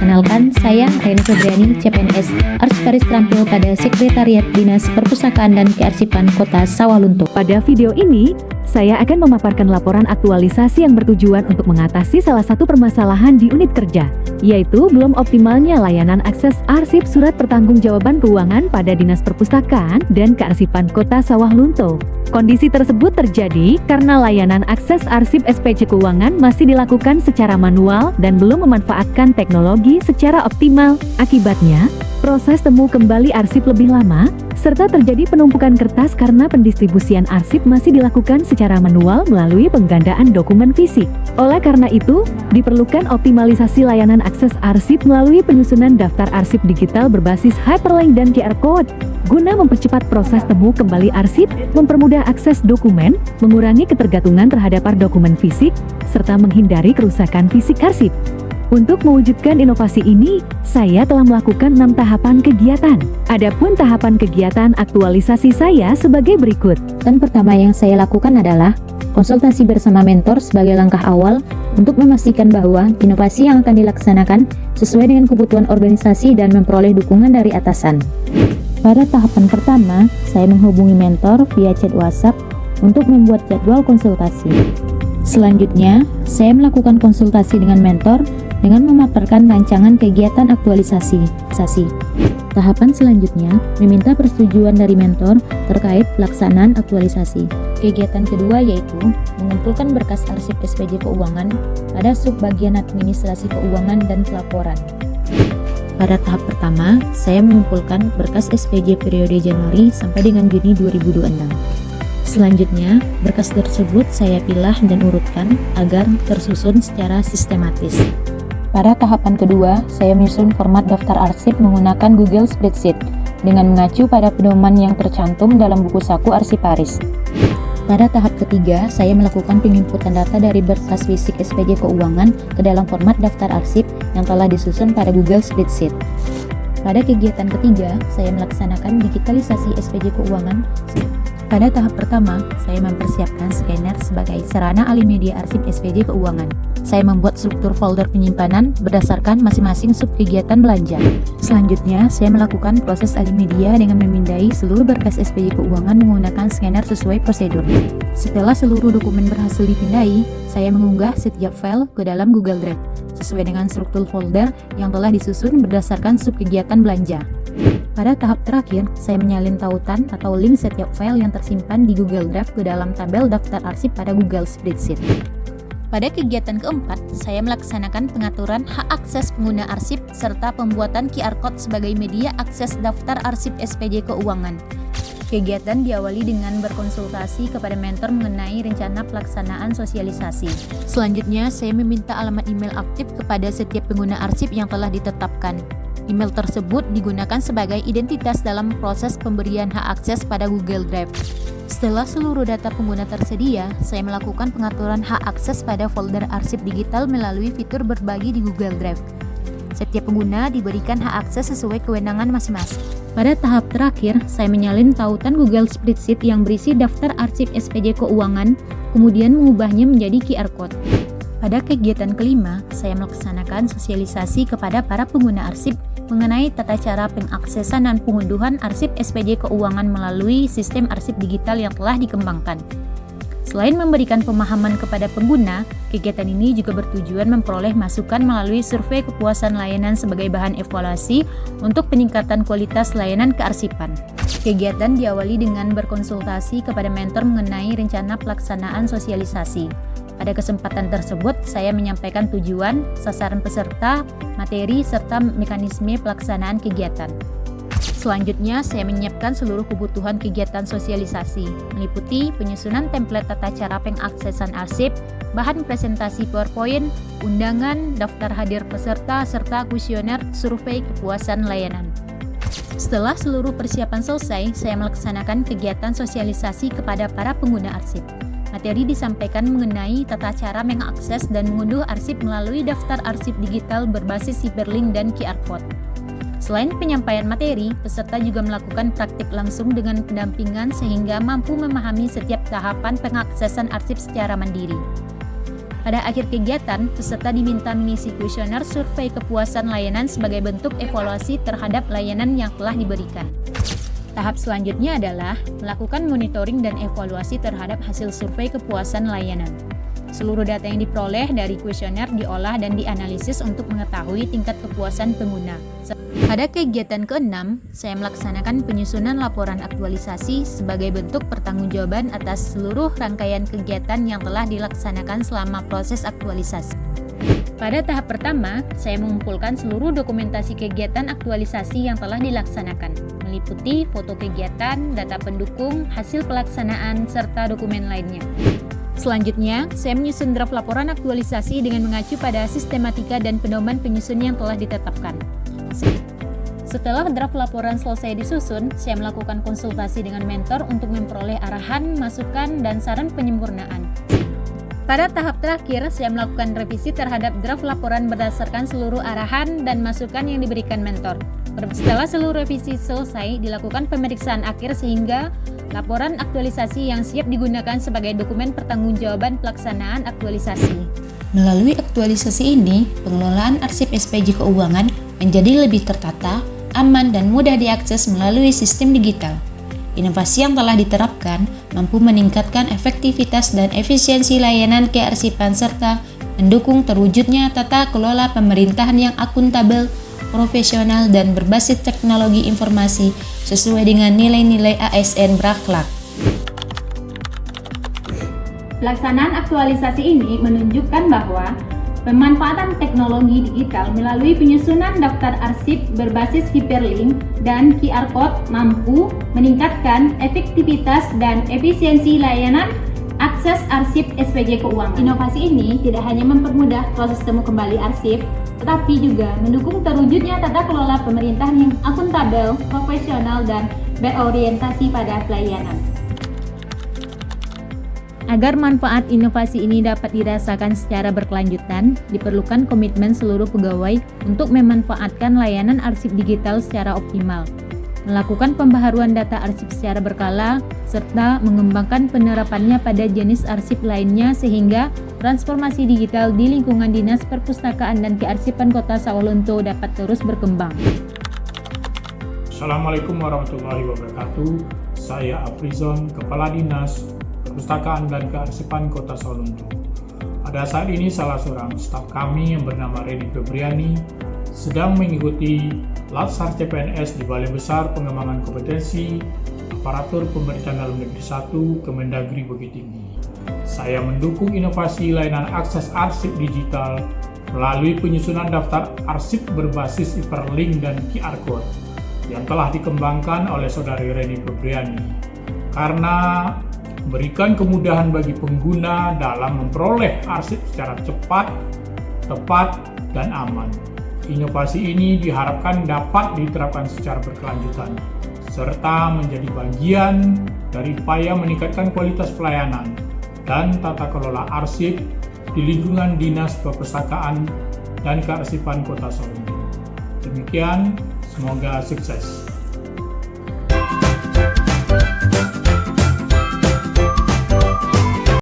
Perkenalkan, saya Reni Febriani, CPNS, Arsiparis terampil pada Sekretariat Dinas Perpustakaan dan Kearsipan Kota Sawalunto. Pada video ini, saya akan memaparkan laporan aktualisasi yang bertujuan untuk mengatasi salah satu permasalahan di unit kerja, yaitu belum optimalnya layanan akses arsip surat pertanggungjawaban keuangan pada Dinas Perpustakaan dan Kearsipan Kota Sawalunto. Kondisi tersebut terjadi karena layanan akses arsip SPJ keuangan masih dilakukan secara manual dan belum memanfaatkan teknologi secara optimal. Akibatnya, proses temu kembali arsip lebih lama, serta terjadi penumpukan kertas karena pendistribusian arsip masih dilakukan secara manual melalui penggandaan dokumen fisik. Oleh karena itu, diperlukan optimalisasi layanan akses arsip melalui penyusunan daftar arsip digital berbasis hyperlink dan QR Code, guna mempercepat proses temu kembali arsip, mempermudah akses dokumen, mengurangi ketergantungan terhadap dokumen fisik, serta menghindari kerusakan fisik arsip. Untuk mewujudkan inovasi ini, saya telah melakukan 6 tahapan kegiatan. Adapun tahapan kegiatan aktualisasi saya sebagai berikut. Dan pertama yang saya lakukan adalah konsultasi bersama mentor sebagai langkah awal untuk memastikan bahwa inovasi yang akan dilaksanakan sesuai dengan kebutuhan organisasi dan memperoleh dukungan dari atasan. Pada tahapan pertama, saya menghubungi mentor via chat WhatsApp untuk membuat jadwal konsultasi. Selanjutnya, saya melakukan konsultasi dengan mentor dengan memaparkan rancangan kegiatan aktualisasi. Tahapan selanjutnya, meminta persetujuan dari mentor terkait pelaksanaan aktualisasi. Kegiatan kedua yaitu mengumpulkan berkas arsip SPJ keuangan pada subbagian administrasi keuangan dan pelaporan. Pada tahap pertama, saya mengumpulkan berkas SPJ periode Januari sampai dengan Juni 2026. Selanjutnya, berkas tersebut saya pilah dan urutkan agar tersusun secara sistematis. Pada tahapan kedua, saya menyusun format daftar arsip menggunakan Google Spreadsheet dengan mengacu pada pedoman yang tercantum dalam buku saku Arsiparis. Pada tahap ketiga, saya melakukan penginputan data dari berkas fisik SPJ keuangan ke dalam format daftar arsip yang telah disusun pada Google Spreadsheet. Pada kegiatan ketiga, saya melaksanakan digitalisasi SPJ keuangan. Pada tahap pertama, saya mempersiapkan scanner sebagai sarana alih media arsip SPJ keuangan. Saya membuat struktur folder penyimpanan berdasarkan masing-masing sub kegiatan belanja. Selanjutnya, saya melakukan proses alih media dengan memindai seluruh berkas SPJ keuangan menggunakan scanner sesuai prosedur. Setelah seluruh dokumen berhasil dipindai, saya mengunggah setiap file ke dalam Google Drive sesuai dengan struktur folder yang telah disusun berdasarkan sub kegiatan belanja. Pada tahap terakhir, saya menyalin tautan atau link setiap file yang tersimpan di Google Drive ke dalam tabel daftar arsip pada Google Spreadsheet. Pada kegiatan keempat, saya melaksanakan pengaturan hak akses pengguna arsip serta pembuatan QR Code sebagai media akses daftar arsip SPJ keuangan. Kegiatan diawali dengan berkonsultasi kepada mentor mengenai rencana pelaksanaan sosialisasi. Selanjutnya, saya meminta alamat email aktif kepada setiap pengguna arsip yang telah ditetapkan. Email tersebut digunakan sebagai identitas dalam proses pemberian hak akses pada Google Drive. Setelah seluruh data pengguna tersedia, saya melakukan pengaturan hak akses pada folder arsip digital melalui fitur berbagi di Google Drive. Setiap pengguna diberikan hak akses sesuai kewenangan masing-masing. Pada tahap terakhir, saya menyalin tautan Google Spreadsheet yang berisi daftar arsip SPJ keuangan, kemudian mengubahnya menjadi QR Code. Pada kegiatan kelima, saya melaksanakan sosialisasi kepada para pengguna arsip mengenai tata cara pengaksesan dan pengunduhan arsip SPJ keuangan melalui sistem arsip digital yang telah dikembangkan. Selain memberikan pemahaman kepada pengguna, kegiatan ini juga bertujuan memperoleh masukan melalui survei kepuasan layanan sebagai bahan evaluasi untuk peningkatan kualitas layanan kearsipan. Kegiatan diawali dengan berkonsultasi kepada mentor mengenai rencana pelaksanaan sosialisasi. Pada kesempatan tersebut, saya menyampaikan tujuan, sasaran peserta, materi, serta mekanisme pelaksanaan kegiatan. Selanjutnya, saya menyiapkan seluruh kebutuhan kegiatan sosialisasi, meliputi penyusunan template tata cara pengaksesan arsip, bahan presentasi PowerPoint, undangan, daftar hadir peserta, serta kuesioner survei kepuasan layanan. Setelah seluruh persiapan selesai, saya melaksanakan kegiatan sosialisasi kepada para pengguna arsip. Materi disampaikan mengenai tata cara mengakses dan mengunduh arsip melalui daftar arsip digital berbasis hyperlink dan QR Code. Selain penyampaian materi, peserta juga melakukan praktik langsung dengan pendampingan sehingga mampu memahami setiap tahapan pengaksesan arsip secara mandiri. Pada akhir kegiatan, peserta diminta mengisi kuesioner survei kepuasan layanan sebagai bentuk evaluasi terhadap layanan yang telah diberikan. Tahap selanjutnya adalah melakukan monitoring dan evaluasi terhadap hasil survei kepuasan layanan. Seluruh data yang diperoleh dari kuesioner diolah dan dianalisis untuk mengetahui tingkat kepuasan pengguna. Pada kegiatan ke-6, saya melaksanakan penyusunan laporan aktualisasi sebagai bentuk pertanggungjawaban atas seluruh rangkaian kegiatan yang telah dilaksanakan selama proses aktualisasi. Pada tahap pertama, saya mengumpulkan seluruh dokumentasi kegiatan aktualisasi yang telah dilaksanakan, meliputi foto kegiatan, data pendukung, hasil pelaksanaan, serta dokumen lainnya. Selanjutnya, saya menyusun draft laporan aktualisasi dengan mengacu pada sistematika dan pedoman penyusun yang telah ditetapkan. Setelah draft laporan selesai disusun, saya melakukan konsultasi dengan mentor untuk memperoleh arahan, masukan, dan saran penyempurnaan. Pada tahap terakhir, saya melakukan revisi terhadap draft laporan berdasarkan seluruh arahan dan masukan yang diberikan mentor. Setelah seluruh revisi selesai, dilakukan pemeriksaan akhir sehingga laporan aktualisasi yang siap digunakan sebagai dokumen pertanggungjawaban pelaksanaan aktualisasi. Melalui aktualisasi ini, pengelolaan arsip SPJ keuangan menjadi lebih tertata, aman, dan mudah diakses melalui sistem digital. Inovasi yang telah diterapkan mampu meningkatkan efektivitas dan efisiensi layanan kearsipan serta mendukung terwujudnya tata kelola pemerintahan yang akuntabel, profesional, dan berbasis teknologi informasi sesuai dengan nilai-nilai ASN berakhlak. Pelaksanaan aktualisasi ini menunjukkan bahwa pemanfaatan teknologi digital melalui penyusunan daftar arsip berbasis hyperlink dan QR Code mampu meningkatkan efektivitas dan efisiensi layanan akses arsip SPJ keuangan. Inovasi ini tidak hanya mempermudah proses temu kembali arsip, tetapi juga mendukung terwujudnya tata kelola pemerintahan yang akuntabel, profesional, dan berorientasi pada pelayanan. Agar manfaat inovasi ini dapat dirasakan secara berkelanjutan, diperlukan komitmen seluruh pegawai untuk memanfaatkan layanan arsip digital secara optimal, melakukan pembaharuan data arsip secara berkala, serta mengembangkan penerapannya pada jenis arsip lainnya sehingga transformasi digital di lingkungan Dinas Perpustakaan dan Kearsipan Kota Sawalunto dapat terus berkembang. Assalamualaikum warahmatullahi wabarakatuh. Saya Afrizon, Kepala Dinas Perpustakaan dan Kearsipan Kota Sawalunto. Pada saat ini salah seorang staf kami yang bernama Reni Febriani sedang mengikuti Latsar CPNS di Balai Besar Pengembangan Kompetensi Aparatur Pemerintahan Dalam Negeri 1 Kemendagri Bukit Tinggi. Saya mendukung inovasi layanan akses arsip digital melalui penyusunan daftar arsip berbasis hyperlink dan QR Code yang telah dikembangkan oleh Saudari Reni Febriani karena memberikan kemudahan bagi pengguna dalam memperoleh arsip secara cepat, tepat, dan aman. Inovasi ini diharapkan dapat diterapkan secara berkelanjutan, serta menjadi bagian dari upaya meningkatkan kualitas pelayanan dan tata kelola arsip di lingkungan Dinas Perpustakaan dan Kearsipan Kota Sawalunto. Demikian, semoga sukses.